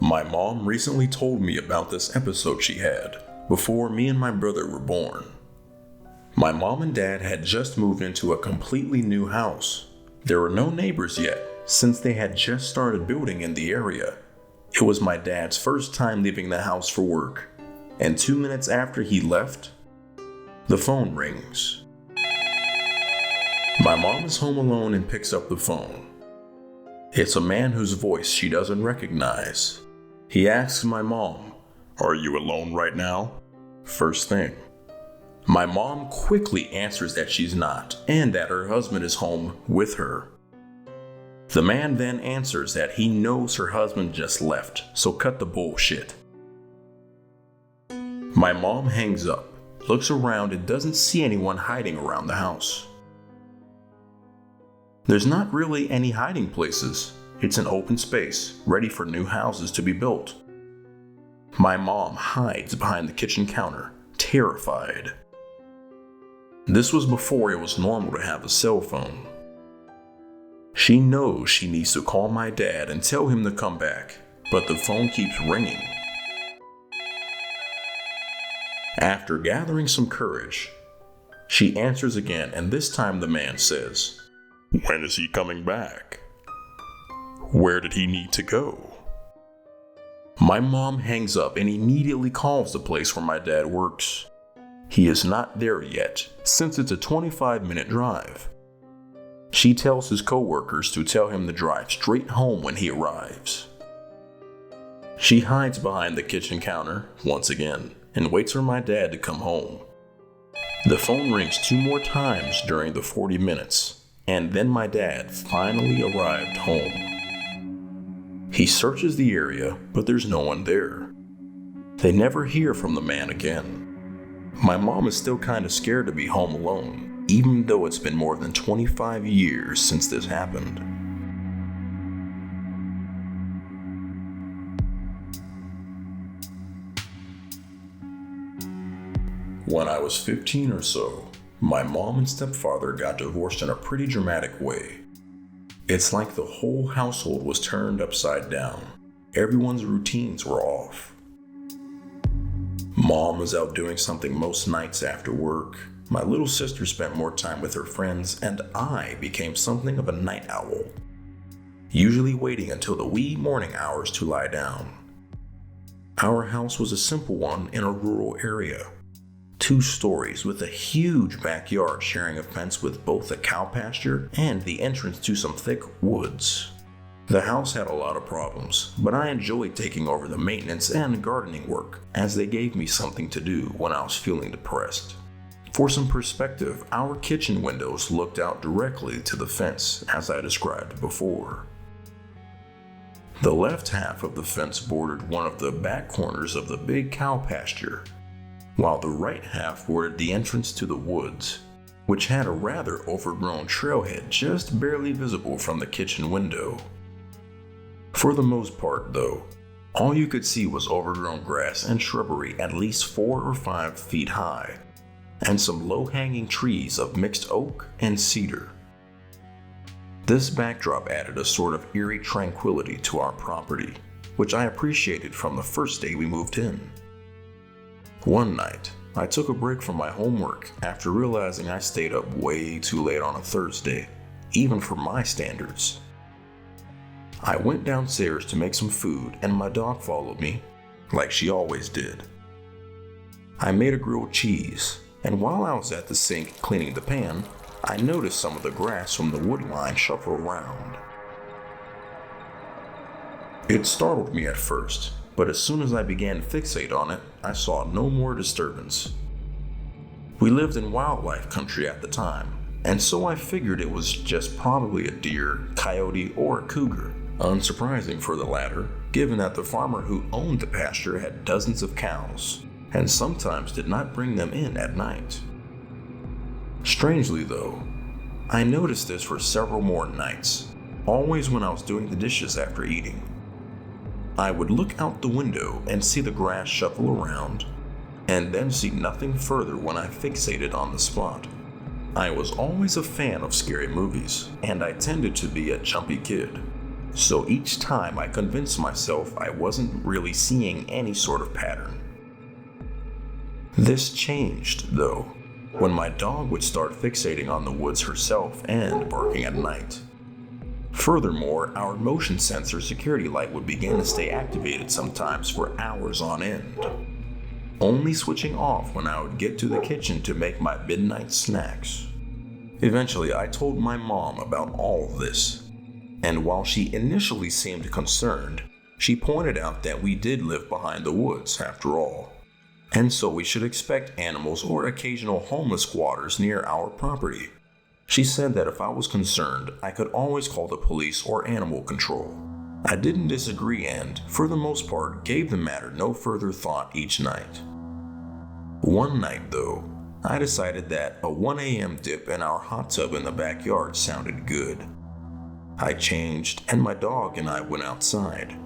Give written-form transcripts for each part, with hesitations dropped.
My mom recently told me about this episode she had before me and my brother were born. My mom and dad had just moved into a completely new house. There were no neighbors yet, since they had just started building in the area. It was my dad's first time leaving the house for work, and 2 minutes after he left, the phone rings. My mom is home alone and picks up the phone. It's a man whose voice she doesn't recognize. He asks my mom, "Are you alone right now?" First thing. My mom quickly answers that she's not, and that her husband is home with her. The man then answers that he knows her husband just left, so cut the bullshit. My mom hangs up, looks around, and doesn't see anyone hiding around the house. There's not really any hiding places. It's an open space, ready for new houses to be built. My mom hides behind the kitchen counter, terrified. This was before it was normal to have a cell phone. She knows she needs to call my dad and tell him to come back, but the phone keeps ringing. After gathering some courage, she answers again, and this time the man says, "When is he coming back? Where did he need to go?" My mom hangs up and immediately calls the place where my dad works. He is not there yet, since it's a 25-minute drive. She tells his co-workers to tell him to drive straight home when he arrives. She hides behind the kitchen counter once again and waits for my dad to come home. The phone rings 2 more times during the 40 minutes, and then my dad finally arrived home. He searches the area, but there's no one there. They never hear from the man again. My mom is still kind of scared to be home alone, even though it's been more than 25 years since this happened. When I was 15 or so, my mom and stepfather got divorced in a pretty dramatic way. It's like the whole household was turned upside down. Everyone's routines were off. Mom was out doing something most nights after work. My little sister spent more time with her friends, and I became something of a night owl, usually waiting until the wee morning hours to lie down. Our house was a simple one in a rural area. 2 stories with a huge backyard sharing a fence with both a cow pasture and the entrance to some thick woods. The house had a lot of problems, but I enjoyed taking over the maintenance and gardening work, as they gave me something to do when I was feeling depressed. For some perspective, our kitchen windows looked out directly to the fence, as I described before. The left half of the fence bordered one of the back corners of the big cow pasture, while the right half bordered the entrance to the woods, which had a rather overgrown trailhead just barely visible from the kitchen window. For the most part, though, all you could see was overgrown grass and shrubbery at least 4 or 5 feet high, and some low-hanging trees of mixed oak and cedar. This backdrop added a sort of eerie tranquility to our property, which I appreciated from the first day we moved in. One night, I took a break from my homework after realizing I stayed up way too late on a Thursday, even for my standards. I went downstairs to make some food, and my dog followed me, like she always did. I made a grilled cheese, and while I was at the sink cleaning the pan, I noticed some of the grass from the wood line shuffle around. It startled me at first, but as soon as I began to fixate on it, I saw no more disturbance. We lived in wildlife country at the time, and so I figured it was just probably a deer, coyote, or a cougar. Unsurprising for the latter, given that the farmer who owned the pasture had dozens of cows, and sometimes did not bring them in at night. Strangely though, I noticed this for several more nights, always when I was doing the dishes after eating. I would look out the window and see the grass shuffle around, and then see nothing further when I fixated on the spot. I was always a fan of scary movies, and I tended to be a jumpy kid. So each time I convinced myself I wasn't really seeing any sort of pattern. This changed, though, when my dog would start fixating on the woods herself and barking at night. Furthermore, our motion sensor security light would begin to stay activated sometimes for hours on end, only switching off when I would get to the kitchen to make my midnight snacks. Eventually, I told my mom about all of this, and while she initially seemed concerned, she pointed out that we did live behind the woods after all, and so we should expect animals or occasional homeless squatters near our property. She said that if I was concerned, I could always call the police or animal control. I didn't disagree and, for the most part, gave the matter no further thought each night. One night, though, I decided that a 1 a.m. dip in our hot tub in the backyard sounded good. I changed, and my dog and I went outside.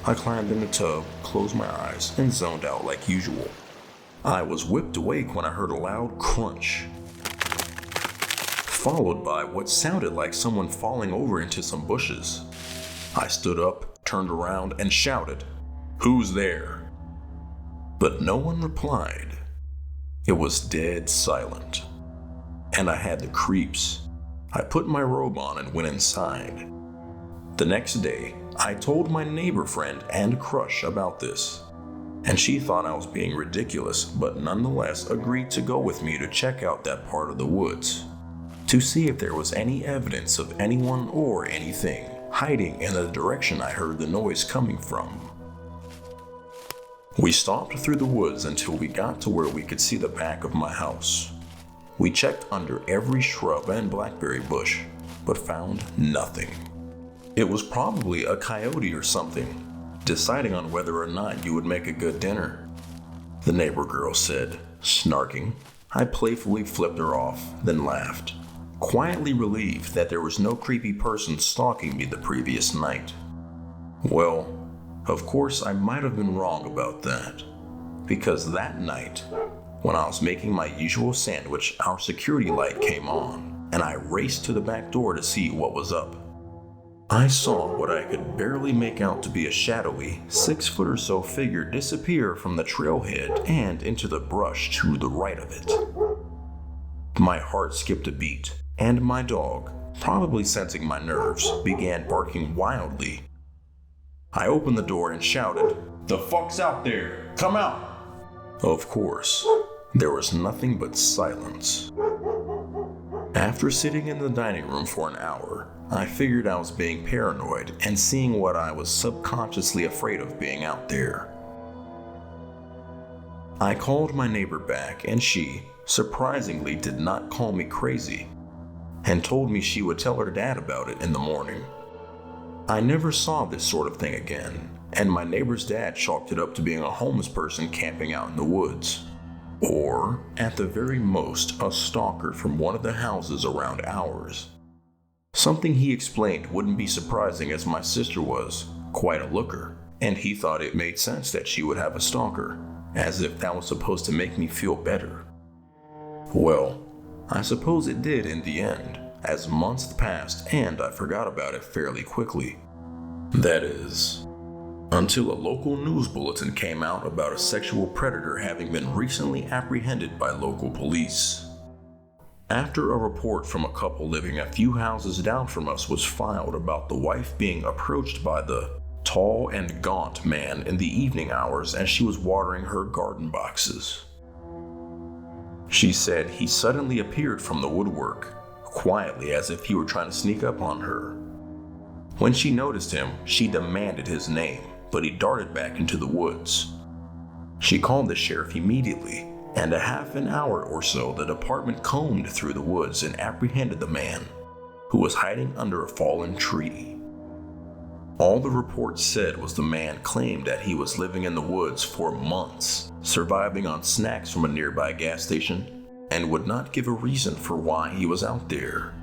I climbed in the tub, closed my eyes, and zoned out like usual. I was whipped awake when I heard a loud crunch, followed by what sounded like someone falling over into some bushes. I stood up, turned around, and shouted, "Who's there?" But no one replied. It was dead silent, and I had the creeps. I put my robe on and went inside. The next day, I told my neighbor friend and crush about this, and she thought I was being ridiculous, but nonetheless agreed to go with me to check out that part of the woods, to see if there was any evidence of anyone or anything hiding in the direction I heard the noise coming from. We stomped through the woods until we got to where we could see the back of my house. We checked under every shrub and blackberry bush, but found nothing. It was probably a coyote or something, deciding on whether or not you would make a good dinner, the neighbor girl said, snarking. I playfully flipped her off, then laughed, quietly relieved that there was no creepy person stalking me the previous night. Well, of course I might have been wrong about that, because that night, when I was making my usual sandwich, our security light came on, and I raced to the back door to see what was up. I saw what I could barely make out to be a shadowy 6-foot or so figure disappear from the trailhead and into the brush to the right of it. My heart skipped a beat, and my dog, probably sensing my nerves, began barking wildly. I opened the door and shouted, "The fuck's out there? Come out!" Of course, there was nothing but silence. After sitting in the dining room for an hour, I figured I was being paranoid and seeing what I was subconsciously afraid of being out there. I called my neighbor back, and she, surprisingly, did not call me crazy, and told me she would tell her dad about it in the morning. I never saw this sort of thing again, and my neighbor's dad chalked it up to being a homeless person camping out in the woods. Or, at the very most, a stalker from one of the houses around ours. Something he explained wouldn't be surprising, as my sister was quite a looker, and he thought it made sense that she would have a stalker, as if that was supposed to make me feel better. Well, I suppose it did in the end, as months passed and I forgot about it fairly quickly. That is, until a local news bulletin came out about a sexual predator having been recently apprehended by local police. After a report from a couple living a few houses down from us was filed about the wife being approached by the tall and gaunt man in the evening hours as she was watering her garden boxes. She said he suddenly appeared from the woodwork, quietly as if he were trying to sneak up on her. When she noticed him, she demanded his name, but he darted back into the woods. She called the sheriff immediately, and a half an hour or so the department combed through the woods and apprehended the man, who was hiding under a fallen tree. All the report said was the man claimed that he was living in the woods for months, surviving on snacks from a nearby gas station, and would not give a reason for why he was out there.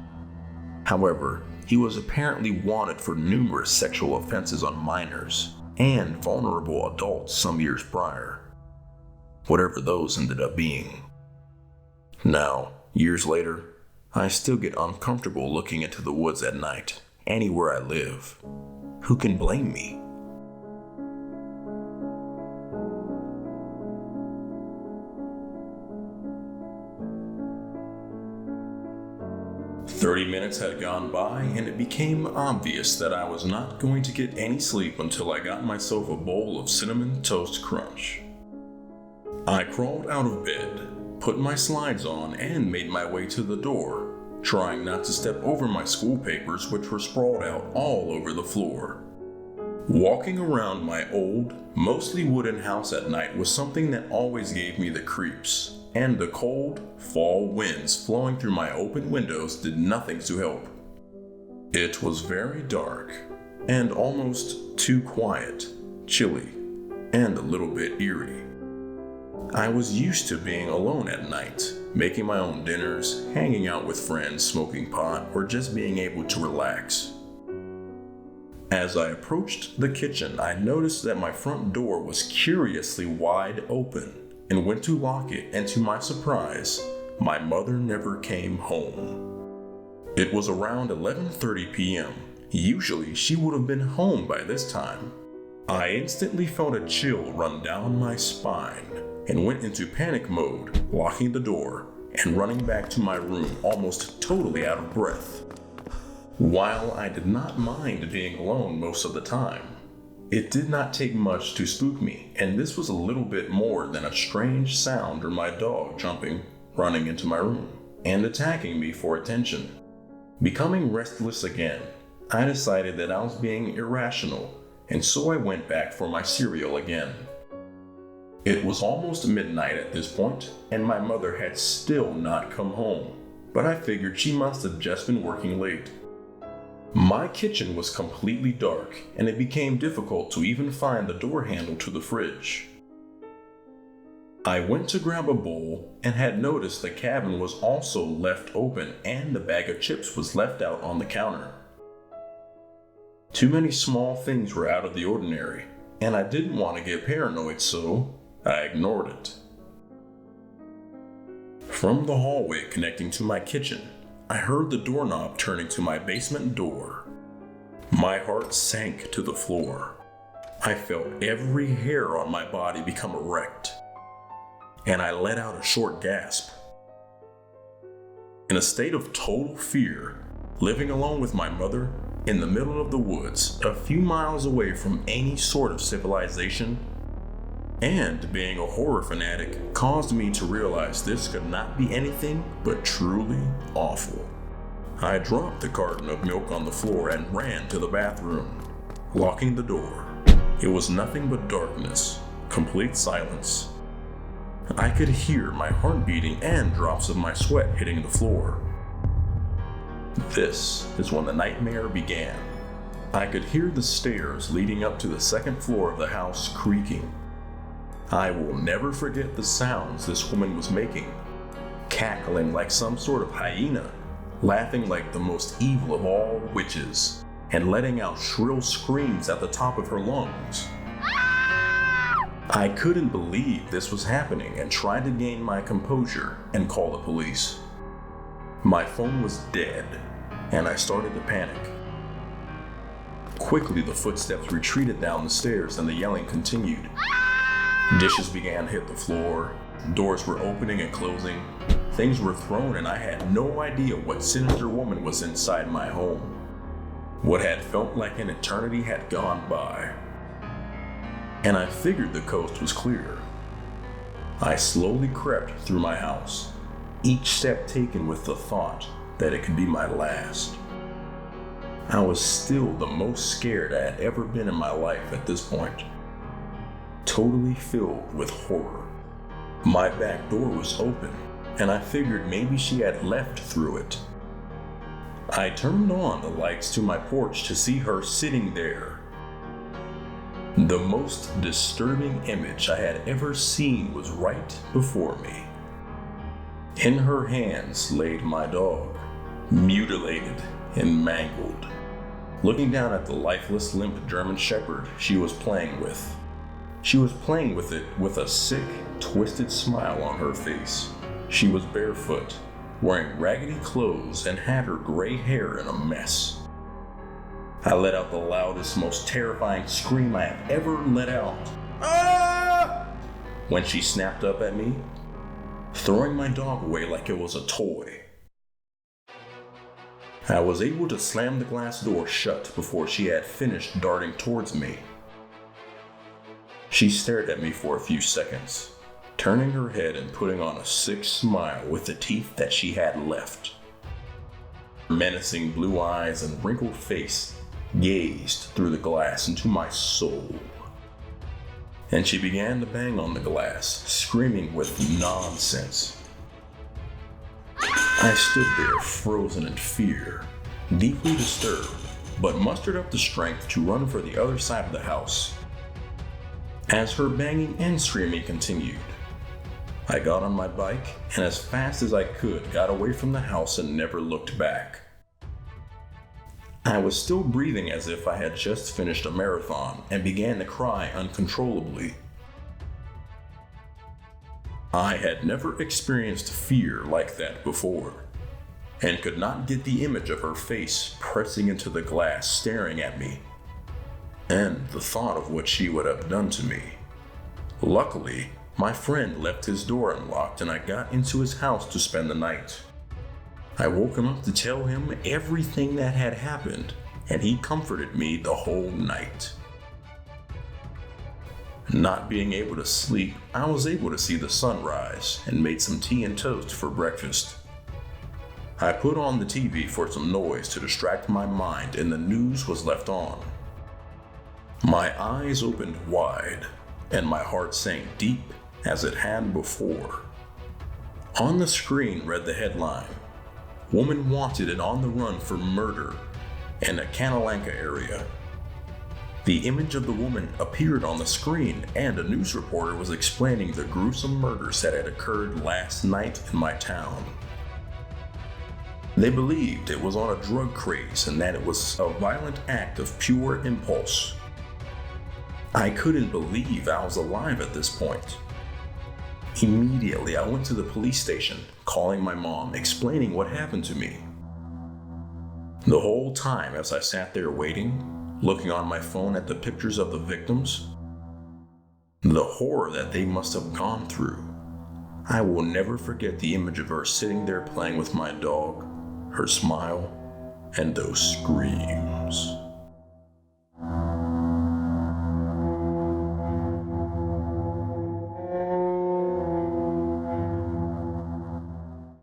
However, he was apparently wanted for numerous sexual offenses on minors and vulnerable adults some years prior, whatever those ended up being. Now, years later, I still get uncomfortable looking into the woods at night, anywhere I live. Who can blame me? "30 minutes had gone by, and it became obvious that I was not going to get any sleep until I got myself a bowl of cinnamon toast crunch. I crawled out of bed, put my slides on, and made my way to the door, trying not to step over my school papers, which were sprawled out all over the floor. Walking around my old, mostly wooden house at night was something that always gave me the creeps, and the cold, fall winds flowing through my open windows did nothing to help. It was very dark, and almost too quiet, chilly, and a little bit eerie. I was used to being alone at night, making my own dinners, hanging out with friends, smoking pot, or just being able to relax. As I approached the kitchen, I noticed that my front door was curiously wide open and went to lock it, and to my surprise, my mother never came home. It was around 11:30 p.m. Usually, she would have been home by this time. I instantly felt a chill run down my spine and went into panic mode, locking the door and running back to my room almost totally out of breath. While I did not mind being alone most of the time, it did not take much to spook me, and this was a little bit more than a strange sound or my dog jumping, running into my room, and attacking me for attention. Becoming restless again, I decided that I was being irrational, and so I went back for my cereal again. It was almost midnight at this point, and my mother had still not come home, but I figured she must have just been working late. My kitchen was completely dark, and it became difficult to even find the door handle to the fridge. I went to grab a bowl and had noticed the cabin was also left open and a bag of chips was left out on the counter. Too many small things were out of the ordinary, and I didn't want to get paranoid, so I ignored it. From the hallway connecting to my kitchen, I heard the doorknob turning to my basement door. My heart sank to the floor. I felt every hair on my body become erect, and I let out a short gasp. In a state of total fear, living alone with my mother in the middle of the woods, a few miles away from any sort of civilization, and being a horror fanatic caused me to realize this could not be anything but truly awful. I dropped the carton of milk on the floor and ran to the bathroom, locking the door. It was nothing but darkness, complete silence. I could hear my heart beating and drops of my sweat hitting the floor. This is when the nightmare began. I could hear the stairs leading up to the second floor of the house creaking. I will never forget the sounds this woman was making, cackling like some sort of hyena, laughing like the most evil of all witches, and letting out shrill screams at the top of her lungs. I couldn't believe this was happening and tried to gain my composure and call the police. My phone was dead, and I started to panic. Quickly, the footsteps retreated down the stairs and the yelling continued. Dishes began to hit the floor, doors were opening and closing, things were thrown, and I had no idea what sinister woman was inside my home. What had felt like an eternity had gone by, and I figured the coast was clear. I slowly crept through my house, each step taken with the thought that it could be my last. I was still the most scared I had ever been in my life at this point. Totally filled with horror. My back door was open, and I figured maybe she had left through it. I turned on the lights to my porch to see her sitting there. The most disturbing image I had ever seen was right before me. In her hands laid my dog, mutilated and mangled, looking down at the lifeless, limp German Shepherd she was playing with. She was playing with it with a sick, twisted smile on her face. She was barefoot, wearing raggedy clothes, and had her gray hair in a mess. I let out the loudest, most terrifying scream I have ever let out. Ah! When she snapped up at me, throwing my dog away like it was a toy. I was able to slam the glass door shut before she had finished darting towards me. She stared at me for a few seconds, turning her head and putting on a sick smile with the teeth that she had left. Her menacing blue eyes and wrinkled face gazed through the glass into my soul. And she began to bang on the glass, screaming with nonsense. I stood there frozen in fear, deeply disturbed, but mustered up the strength to run for the other side of the house. As her banging and screaming continued, I got on my bike and as fast as I could got away from the house and never looked back. I was still breathing as if I had just finished a marathon and began to cry uncontrollably. I had never experienced fear like that before, and could not get the image of her face pressing into the glass staring at me, and the thought of what she would have done to me. Luckily, my friend left his door unlocked and I got into his house to spend the night. I woke him up to tell him everything that had happened, and he comforted me the whole night. Not being able to sleep, I was able to see the sunrise and made some tea and toast for breakfast. I put on the TV for some noise to distract my mind and the news was left on. My eyes opened wide and my heart sank deep as it had before. On the screen read the headline, "Woman wanted and on the run for murder in a Catalanca area." The image of the woman appeared on the screen and a news reporter was explaining the gruesome murders that had occurred last night in my town. They believed it was on a drug craze and that it was a violent act of pure impulse. I couldn't believe I was alive at this point. Immediately, I went to the police station, calling my mom, explaining what happened to me. The whole time as I sat there waiting, looking on my phone at the pictures of the victims, the horror that they must have gone through, I will never forget the image of her sitting there playing with my dog, her smile, and those screams.